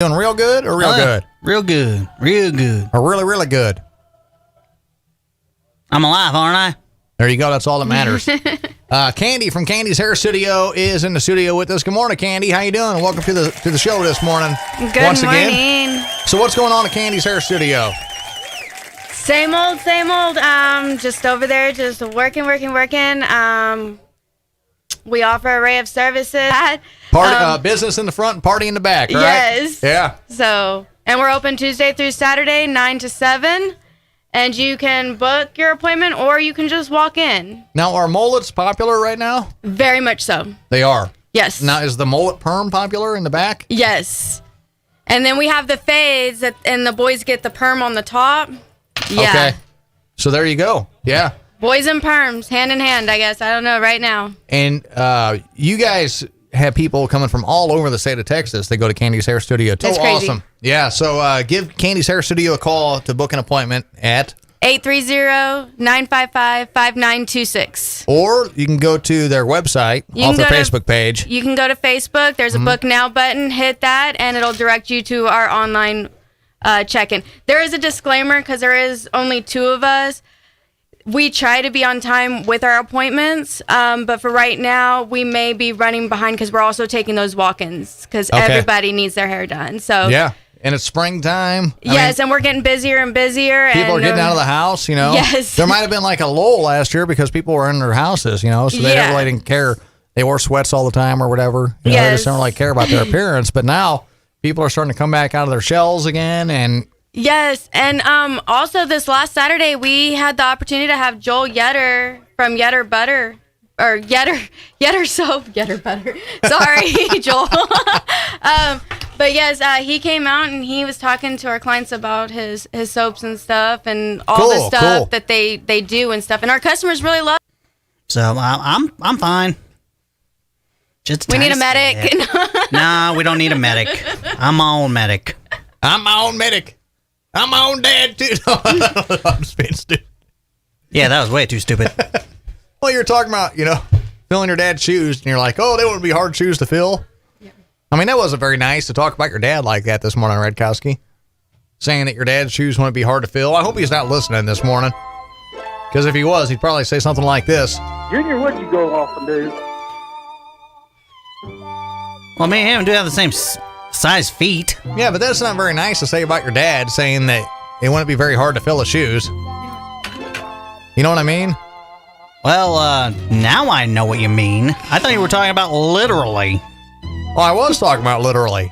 Doing real good or real good? Real good. Real good. Or really, really good? I'm alive, aren't I? There you go. That's all that matters. Candi from Candi's Hair Studio is in the studio with us. Good morning, Candi. How you doing? And welcome to the show this morning. Good once morning. Again. So what's going on at Candi's Hair Studio? Same old, same old. Just over there, just working. We offer an array of services. Party, business in the front and party in the back, right? Yes. Yeah. So, and we're open Tuesday through Saturday, 9 to 7. And you can book your appointment or you can just walk in. Now, are mullets popular right now? Very much so. They are. Yes. Now, is the mullet perm popular in the back? Yes. And then we have the fades, and the boys get the perm on the top. Yeah. Okay. So there you go. Yeah. Boys and perms, hand in hand, I guess. I don't know right now. And you guys have people coming from all over the state of Texas. They go to Candi's Hair Studio. That's crazy. Awesome. Yeah, so give Candi's Hair Studio a call to book an appointment at 830-955-5926. Or you can go to their website off their Facebook page. You can go to Facebook. There's a Book Now button. Hit that, and it'll direct you to our online check-in. There is a disclaimer because there is only 2 of us. We try to be on time with our appointments, but for right now, we may be running behind because we're also taking those walk-ins because everybody needs their hair done. So yeah, and it's springtime. Yes, and we're getting busier and busier. People are getting out of the house, you know. Yes. There might have been like a lull last year because people were in their houses, you know, so they really didn't care. They wore sweats all the time or whatever. You know, they just don't really care about their appearance. But now people are starting to come back out of their shells again and... Yes, and also this last Saturday we had the opportunity to have Joel Yetter from Yetter Butter or Yetter Soap, Yetter Butter. Sorry, Joel. But yes, he came out and he was talking to our clients about his soaps and stuff and all the stuff that they do and stuff, and our customers really love. So I'm fine. Just we need a medic. No, we don't need a medic. I'm my own medic. I'm my own medic. I'm my own dad, too. I'm just being stupid. Yeah, that was way too stupid. Well, you're talking about, you know, filling your dad's shoes, and you're like, oh, they wouldn't be hard shoes to fill. Yeah. I mean, that wasn't very nice to talk about your dad like that this morning, Redkowski. Saying that your dad's shoes wouldn't be hard to fill. I hope he's not listening this morning. Because if he was, he'd probably say something like this. Junior, what'd you go off and do? Well, me and him do have the same size feet. Yeah, but that's not very nice to say about your dad, saying that it wouldn't be very hard to fill his shoes. You know what I mean? Well, now I know what you mean. I thought you were talking about literally. Well, I was talking about literally.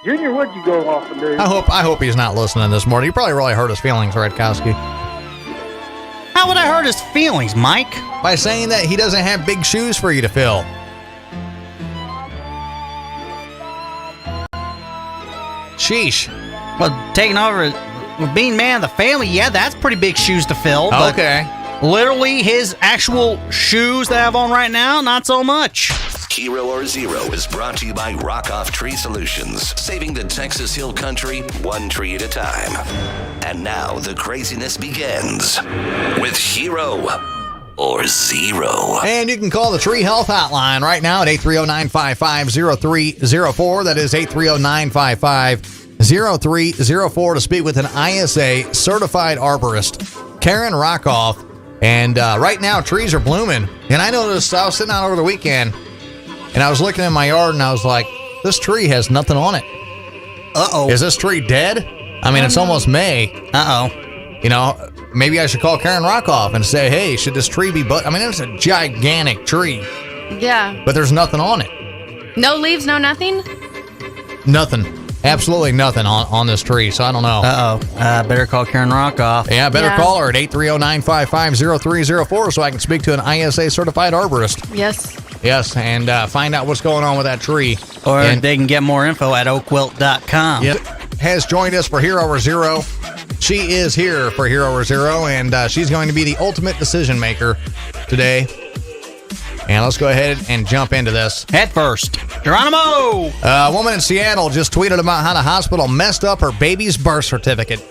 Junior, what'd you go off and do? I hope he's not listening this morning. You probably really hurt his feelings, Redkowski. How would I hurt his feelings, Mike? By saying that he doesn't have big shoes for you to fill. Sheesh. Well, taking over being man of the family, yeah, that's pretty big shoes to fill. But okay. Literally, his actual shoes that I have on right now, not so much. Hero or Zero is brought to you by Rock Off Tree Solutions, saving the Texas Hill Country one tree at a time. And now the craziness begins with Hero or Zero. And you can call the Tree Health Hotline right now at 830-955-0304. That is 830-955-0304 to speak with an ISA certified arborist, Karen Rockoff. And right now, trees are blooming. And I noticed, I was sitting out over the weekend, and I was looking in my yard, and I was like, this tree has nothing on it. Uh-oh. Is this tree dead? I mean, it's almost May. Uh-oh. You know, maybe I should call Karen Rockoff and say, hey, should this tree be... I mean, it's a gigantic tree. Yeah. But there's nothing on it. No leaves, no nothing? Nothing. Absolutely nothing on this tree, so I don't know. Uh-oh. Better call Karen Rockoff. Yeah, better call her at 830-955-0304 so I can speak to an ISA certified arborist. Yes. Yes, and find out what's going on with that tree. Or they can get more info at oakwilt.com. Yep. Has joined us for Hero or Zero. She is here for Hero or Zero, and she's going to be the ultimate decision maker today. And let's go ahead and jump into this. Head first. Geronimo! A woman in Seattle just tweeted about how the hospital messed up her baby's birth certificate.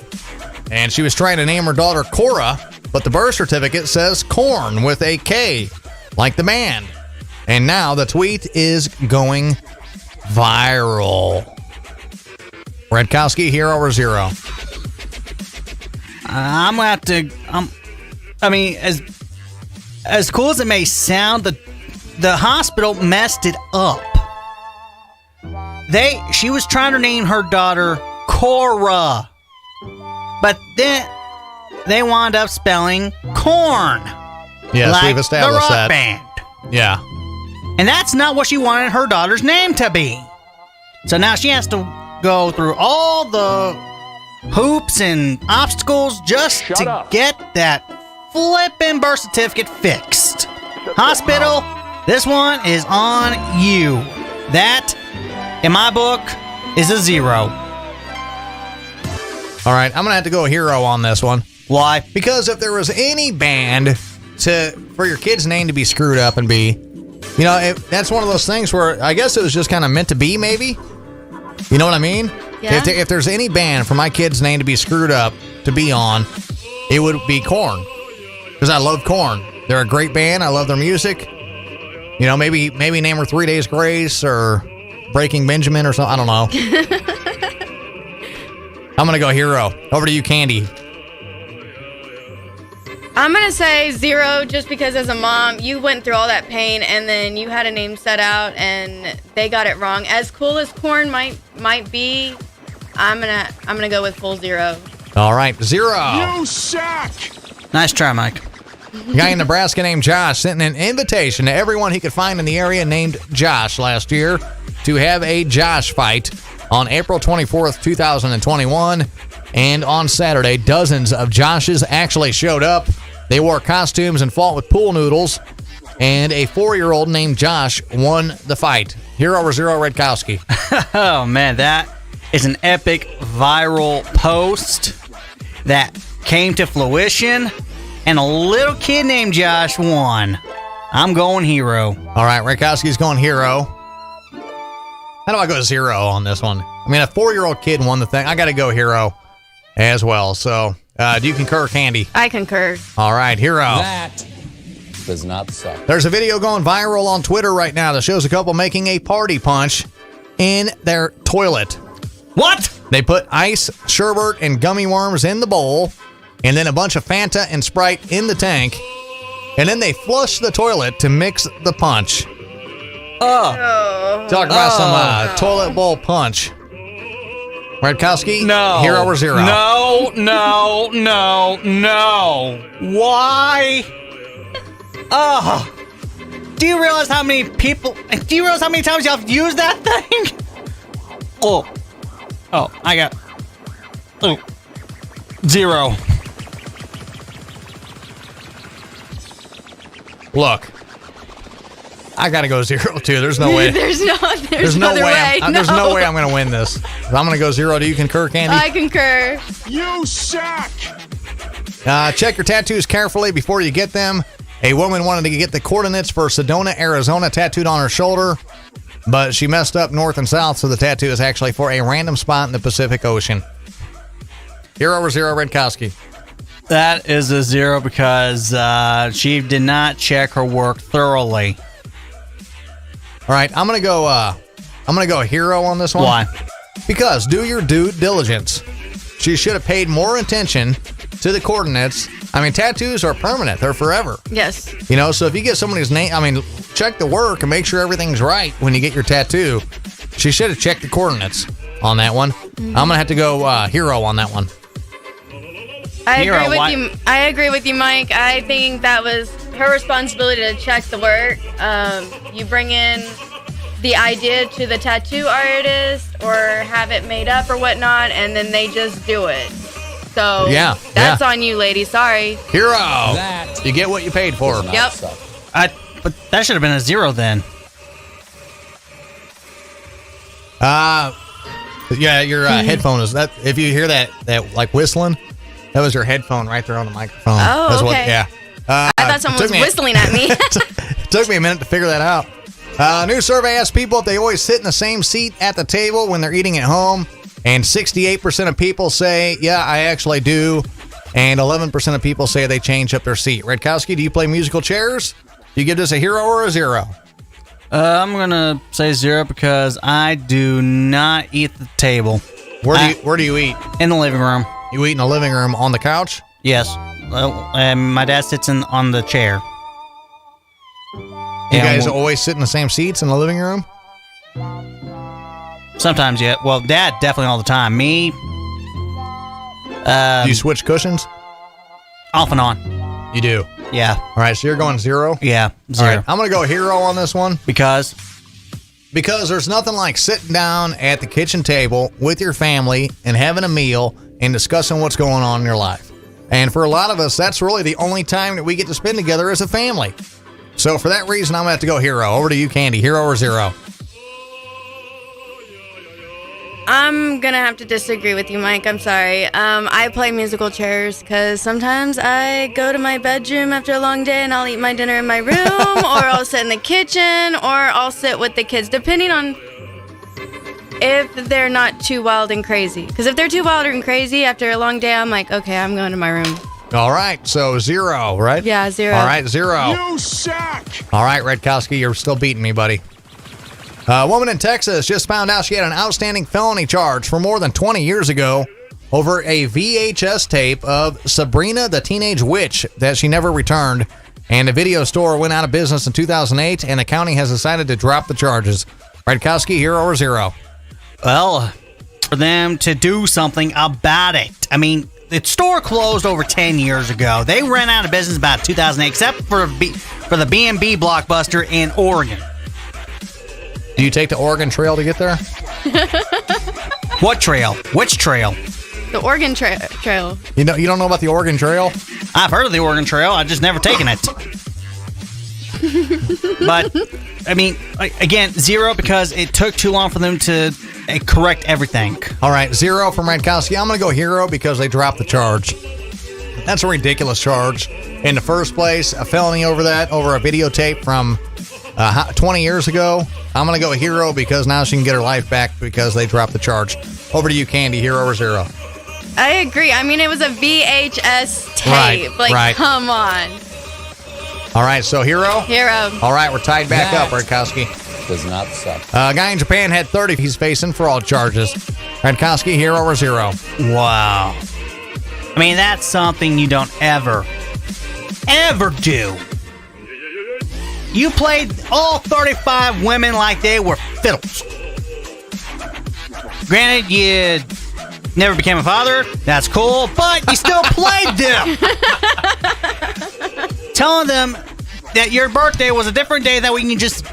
And she was trying to name her daughter Cora, but the birth certificate says corn with a K, like the band. And now the tweet is going viral. Redkowski, hero or zero? I'm gonna have to. I mean, as cool as it may sound, the hospital messed it up. She was trying to name her daughter Cora, but then they wound up spelling corn. Yes, like we've established the rock that. band. Yeah. And that's not what she wanted her daughter's name to be. So now she has to go through all the hoops and obstacles just to get that flippin' birth certificate fixed. Hospital, this one is on you. That, in my book, is a zero. All right, I'm going to have to go hero on this one. Why? Because if there was any band for your kid's name to be screwed up and be, that's one of those things where I guess it was just kind of meant to be, maybe. You know what I mean? Yeah. If there's any band for my kid's name to be screwed up to be on, it would be Korn. Because I love Korn. They're a great band. I love their music. Maybe name her 3 Days Grace or Breaking Benjamin or something. I don't know. I'm going to go hero. Over to you, Candi. I'm going to say zero just because as a mom, you went through all that pain and then you had a name set out and they got it wrong. As cool as Korn might be, I'm going to go with full zero. All right, zero. You suck! Nice try, Mike. A guy in Nebraska named Josh sent an invitation to everyone he could find in the area named Josh last year to have a Josh fight on April 24th, 2021. And on Saturday, dozens of Joshes actually showed up. They wore costumes and fought with pool noodles. And a 4-year-old named Josh won the fight. Hero or zero, Redkowski? Oh, man, that is an epic viral post that came to fruition. And a little kid named Josh won. I'm going hero. All right, Redkowski's going hero. How do I go zero on this one? I mean, a 4-year-old kid won the thing. I got to go hero as well. So, do you concur, Candi? I concur. All right, hero. That does not suck. There's a video going viral on Twitter right now that shows a couple making a party punch in their toilet. What? They put ice, sherbet, and gummy worms in the bowl, and then a bunch of Fanta and Sprite in the tank, and then they flush the toilet to mix the punch. Talk about some toilet bowl punch. Redkowski? No. Hero or zero? No. Why? Do you realize how many times y'all used that thing? Oh, I got zero. Look, I gotta go zero too. There's no way. There's no other way. There's no way I'm gonna win this. I'm gonna go zero. Do you concur, Candi? I concur. You suck! Check your tattoos carefully before you get them. A woman wanted to get the coordinates for Sedona, Arizona tattooed on her shoulder, but she messed up north and south, so the tattoo is actually for a random spot in the Pacific Ocean. Hero or zero, Redkowski? That is a zero because she did not check her work thoroughly. All right, I'm gonna go hero on this one. Why? Because do your due diligence. She should have paid more attention to the coordinates. I mean, tattoos are permanent; they're forever. Yes. So if you get somebody's name, check the work and make sure everything's right when you get your tattoo. She should have checked the coordinates on that one. I'm gonna have to go hero on that one. I Hero, agree with why- you. I agree with you, Mike. I think that was her responsibility to check the work. You bring in the idea to the tattoo artist or have it made up or whatnot, and then they just do it. So that's on you, lady. Sorry. Hero. That You get what you paid for. does not Yep. suck. But that should have been a zero then. Yeah, your headphone is that. If you hear that like whistling, that was your headphone right there on the microphone. Oh, That's okay. Yeah. I thought someone was took me- whistling at me. It took me a minute to figure that out. A new survey asked people if they always sit in the same seat at the table when they're eating at home, and 68% of people say, yeah, I actually do, and 11% of people say they change up their seat. Redkowski, do you play musical chairs? Do you give this a hero or a zero? I'm gonna say zero because I do not eat at the table. Where do you eat? In the living room. You eat in the living room on the couch? Yes. My dad sits on the chair. You guys always sit in the same seats in the living room? Sometimes, yeah. Well, Dad, definitely all the time. Me, Do you switch cushions? off and on. You do. Yeah. All right, so you're going 0? Yeah. All 0. right, I'm going to go hero on this one Because because there's nothing like sitting down at the kitchen table with your family and having a meal and discussing what's going on in your life. And for a lot of us, that's really the only time that we get to spend together as a family. So for that reason, I'm going to have to go hero. Over to you, Candy. Hero or 0? I'm gonna have to disagree with you, Mike. I'm sorry. I play musical chairs because sometimes I go to my bedroom after a long day and I'll eat my dinner in my room, or I'll sit in the kitchen, or I'll sit with the kids, depending on if they're not too wild and crazy. Because if they're too wild and crazy after a long day, I'm like, okay, I'm going to my room. All right, so 0, right? Yeah, 0. All right, 0. You suck! All right, Redkowski, you're still beating me, buddy. A woman in Texas just found out she had an outstanding felony charge for more than 20 years ago over a VHS tape of Sabrina the Teenage Witch that she never returned. And the video store went out of business in 2008, and the county has decided to drop the charges. Redkowski, hero or 0? Well, for them to do something about it. I mean, the store closed over 10 years ago. They ran out of business about 2008, except for the B&B Blockbuster in Oregon. Do you take the Oregon Trail to get there? What trail? Which trail? The Oregon Trail. You don't know about the Oregon Trail? I've heard of the Oregon Trail. I've just never taken it. But, I mean, again, 0 because it took too long for them to correct everything. All right, 0 from Redkowski. I'm going to go hero because they dropped the charge. That's a ridiculous charge. In the first place, a felony over a videotape from 20 years ago. I'm going to go hero because now she can get her life back because they dropped the charge. Over to you, Candy. Hero or 0? I agree. I mean, it was a VHS tape. Right. Come on. All right, so hero? Hero. All right, we're tied back up, That Redkowski. does not suck. A guy in Japan had 30 he's facing fraud charges. Redkowski, hero or 0? Wow. I mean, that's something you don't ever do. You played all 35 women like they were fiddles. Granted, you never became a father. That's cool, but you still played them. Telling them that your birthday was a different day that we can just...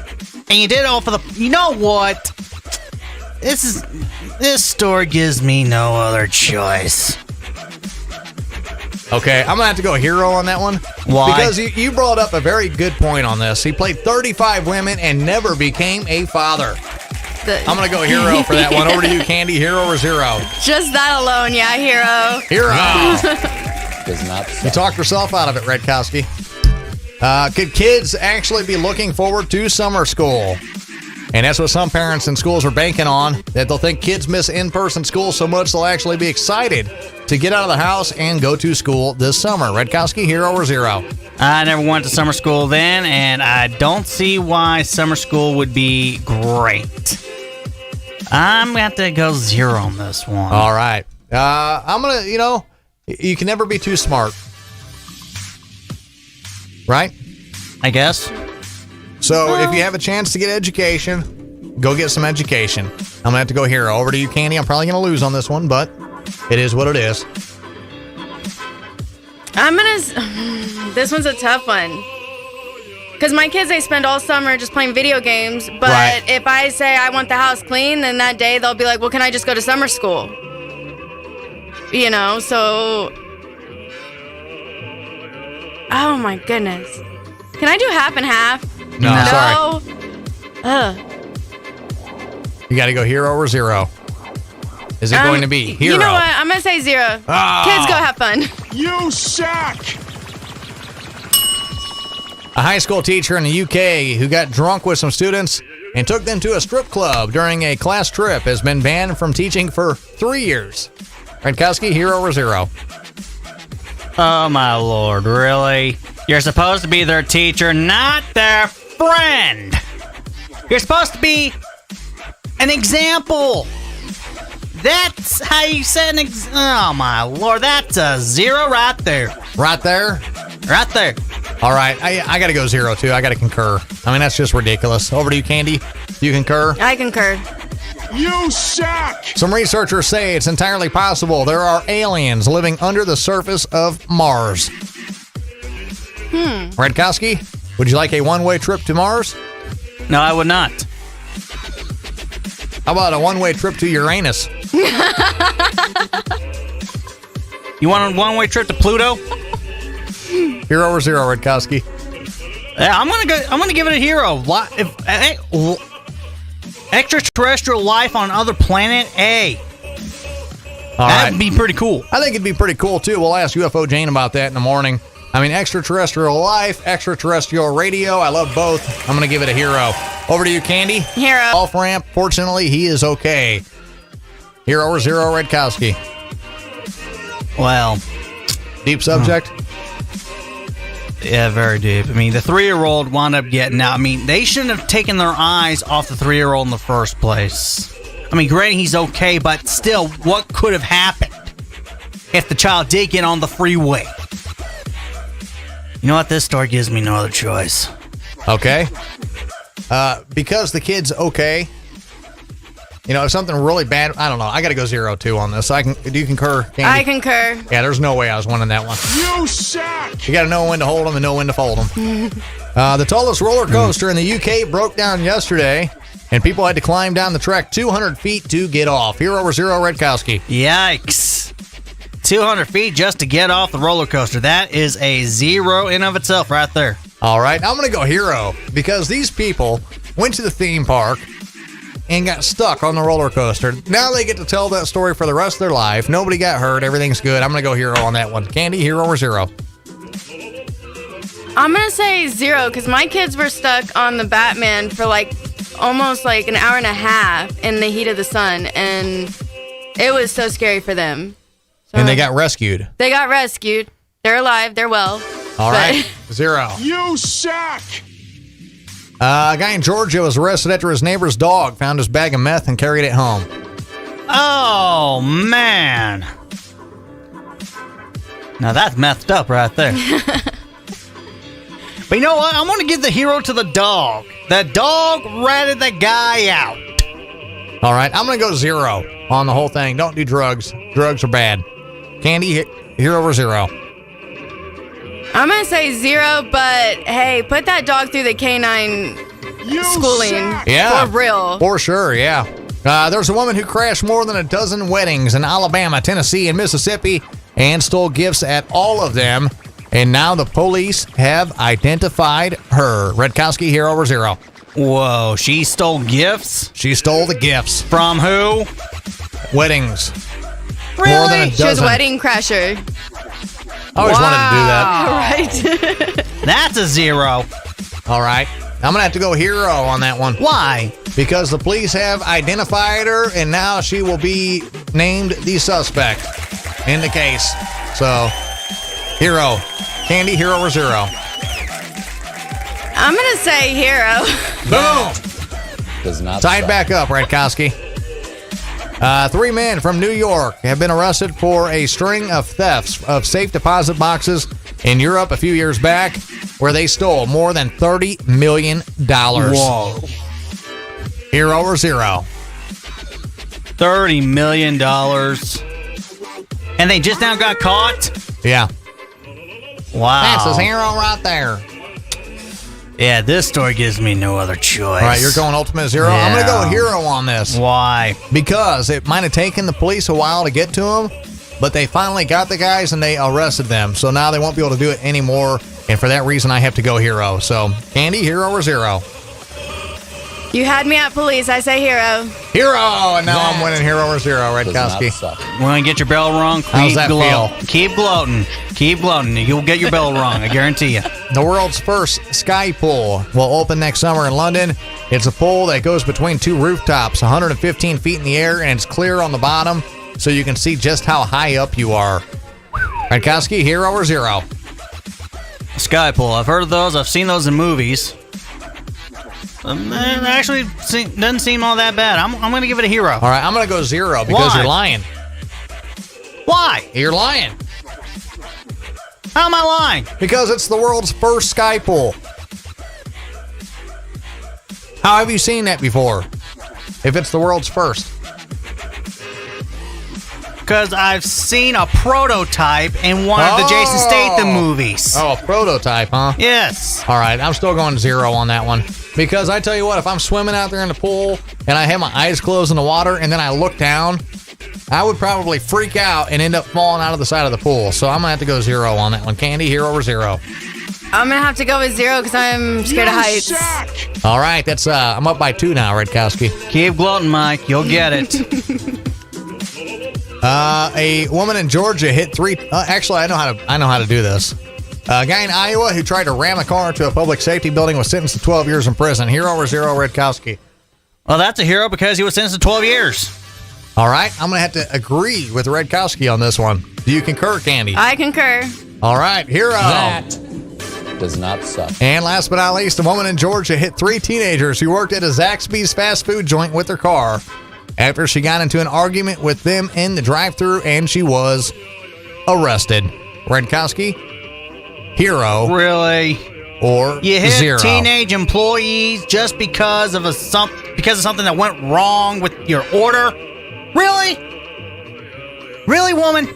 And you did it all for the... You know what? This story gives me no other choice. Okay, I'm going to have to go hero on that one. Why? Because you brought up a very good point on this. He played 35 women and never became a father. I'm going to go hero for that one. Over to you, Candy. Hero or 0? Just that alone, yeah, hero. Hero. Does not You suck. talked yourself out of it, Redkowski. Could kids actually be looking forward to summer school? And that's what some parents in schools are banking on, that they'll think kids miss in-person school so much they'll actually be excited to get out of the house and go to school this summer. Redkowski, hero or 0? I never went to summer school then, and I don't see why summer school would be great. I'm going to have to go 0 on this one. All right. I'm going to, you can never be too smart. Right? I guess. So if you have a chance to get education, go get some education. I'm going to have to go hero. Over to you, Candy. I'm probably going to lose on this one, but it is what it is. This one's a tough one. Because my kids, they spend all summer just playing video games. But Right. if I say I want the house clean, then that day they'll be like, well, can I just go to summer school? So... Oh, my goodness. Can I do half and half? No, sorry. Ugh. You got to go hero or 0. Is it going to be hero? You know what? I'm going to say 0. Oh. Kids, go have fun. You suck! A high school teacher in the UK who got drunk with some students and took them to a strip club during a class trip has been banned from teaching for 3 years. Redkowski, hero or 0? Oh, my Lord, really? You're supposed to be their teacher, not their friend. You're supposed to be an example. that's how you set an oh my lord, that's a 0 right there. Right there? Right there. All right. I got to go 0, too. I got to concur. I mean, that's just ridiculous. Over to you, Candy. You concur? I concur. You suck! Some researchers say it's entirely possible there are aliens living under the surface of Mars. Redkowski, would you like a one-way trip to Mars? No, I would not. How about a one-way trip to Uranus? You want a one-way trip to Pluto? Hero or 0, Redkowski? Yeah, I'm gonna give it a hero. Extraterrestrial life on another planet, A. All That'd right. be pretty cool. I think it'd be pretty cool, too. We'll ask UFO Jane about that in the morning. I mean, extraterrestrial life, extraterrestrial radio. I love both. I'm going to give it a hero. Over to you, Candy. Hero. Off ramp. Fortunately, he is okay. Hero or 0, Redkowski? Well, Deep subject. yeah, very deep. I mean, the 3-year-old wound up getting out. I mean, they shouldn't have taken their eyes off the 3-year-old in the first place. I mean, granted, he's okay, but still, what could have happened if the child did get on the freeway? You know what? This story gives me no other choice. Okay. Because the kid's okay. You know, if something really bad, I don't know. I got to go 0, too on this. Do you concur, Candy? I concur. Yeah, there's no way I was winning that one. You suck! You got to know when to hold them and know when to fold them. The tallest roller coaster in the UK broke down yesterday, and people had to climb down the track 200 feet to get off. Hero or 0, Redkowski? Yikes. 200 feet just to get off the roller coaster. That is a 0 in of itself right there. All right, I'm going to go hero because these people went to the theme park and got stuck on the roller coaster. Now they get to tell that story for the rest of their life. Nobody got hurt. Everything's good. I'm going to go hero on that one. Candy, hero or 0? I'm going to say 0 because my kids were stuck on the Batman for almost an hour and a half in the heat of the sun, and it was so scary for them. So And they got rescued. They got rescued. They're alive. They're well. All right, 0. You suck! A guy in Georgia was arrested after his neighbor's dog found his bag of meth and carried it home. Oh, man. Now that's messed up right there. But you know what? I'm going to give the hero to the dog. The dog ratted the guy out. All right, I'm going to go 0 on the whole thing. Don't do drugs. Drugs are bad. Candy, hero or 0? I'm going to say 0, but hey, put that dog through the canine schooling. suck. Yeah. For real. For sure, yeah. There's a woman who crashed more than a dozen weddings in Alabama, Tennessee, and Mississippi and stole gifts at all of them. And now the police have identified her. Redkowski, hero or 0? Whoa, she stole gifts? She stole the gifts. From who? Weddings. Really? More than a She was dozen. wedding crasher. I always wanted to do that. Right. That's a 0. All right. I'm going to have to go hero on that one. Why? Because the police have identified her, and now she will be named the suspect in the case. So, hero. Candy, hero or 0? I'm going to say hero. Boom! Does not Tied suck. back up, Redkowski. 3 men from New York have been arrested for a string of thefts of safe deposit boxes in Europe a few years back, where they stole more than $30 million. Whoa. Hero or 0? $30 million. And they just now got caught? Yeah. Wow. That's his hero right there. Yeah, this story gives me no other choice. All right, you're going ultimate 0. I'm going to go hero on this. Why? Because it might have taken the police a while to get to them, but they finally got the guys and they arrested them. So now they won't be able to do it anymore. And for that reason, I have to go hero. So, Candy, hero or 0? You had me at police. I say hero. Hero! And now I'm winning hero or 0, Does not Redkowski. suck. Want to get your bell rung? How's that feel? Keep gloating. Keep gloating. You'll get your bell rung, I guarantee you. The world's first sky pool will open next summer in London. It's a pool that goes between 2 rooftops, 115 feet in the air, and it's clear on the bottom, so you can see just how high up you are. Redkowski, hero or 0? Sky pool. I've heard of those. I've seen those in movies. Actually, doesn't seem all that bad. I'm going to give it a hero. All right, I'm going to go 0 because Why? you're lying. Why? You're lying. How am I lying? Because it's the world's first sky pool. How have you seen that before? If it's the world's first. Because I've seen a prototype in one of the Jason Statham movies. Oh, a prototype, huh? Yes. All right, I'm still going 0 on that one. Because I tell you what, if I'm swimming out there in the pool and I have my eyes closed in the water and then I look down, I would probably freak out and end up falling out of the side of the pool. So I'm going to have to go 0 on that one. Candi, hero or 0? I'm going to have to go with 0 because I'm scared of heights. All right, that's I'm up by 2 now, Redkowski. Keep gloating, Mike. You'll get it. A woman in Georgia hit 3. Actually, I know how to do this. A guy in Iowa who tried to ram a car into a public safety building was sentenced to 12 years in prison. Hero or 0, Redkowski? Well, that's a hero because he was sentenced to 12 years. All right, I'm going to have to agree with Redkowski on this one. Do you concur, Candi? I concur. All right, hero. That does not suck. And last but not least, a woman in Georgia hit 3 teenagers who worked at a Zaxby's fast food joint with her car after she got into an argument with them in the drive-thru and she was arrested. Redkowski, hero Really? or You hit 0? teenage employees just because of something that went wrong with your order? Really? Really, woman?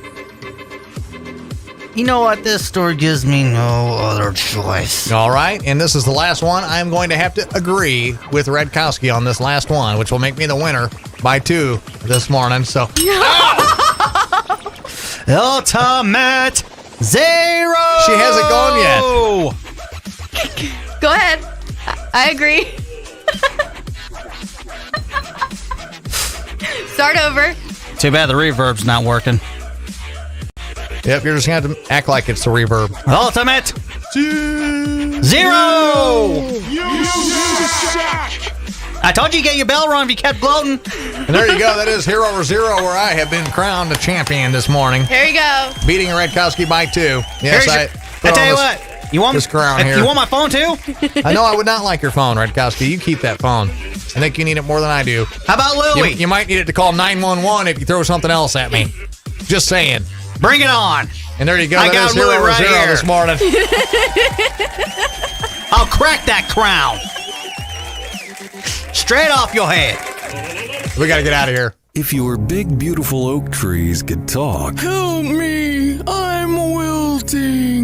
You know what? This story gives me no other choice. All right, and this is the last one. I am going to have to agree with Redkowski on this last one, which will make me the winner by 2 this morning. So, Ultimate 0. She hasn't gone yet. Go ahead. I agree. Start over. Too bad the reverb's not working. Yep, you're just going to have to act like it's the reverb. Ultimate 0. You suck! I told you get your bell rung if you kept gloating. And there you go. That is hero or 0, where I have been crowned the champion this morning, Here you go. beating Redkowski by 2. Yes, Here's I tell you what. You want this crown here. You want my phone too? I know I would not like your phone, Redkowski. You keep that phone. I think you need it more than I do. How about Louie? You might need it to call 911 if you throw something else at me. Just saying. Bring it on. And there you go. I That got is hero Louie or right 0 here. this morning. I'll crack that crown. Straight off your head. We got to get out of here. If your big, beautiful oak trees could talk, Help me! I'm wilting.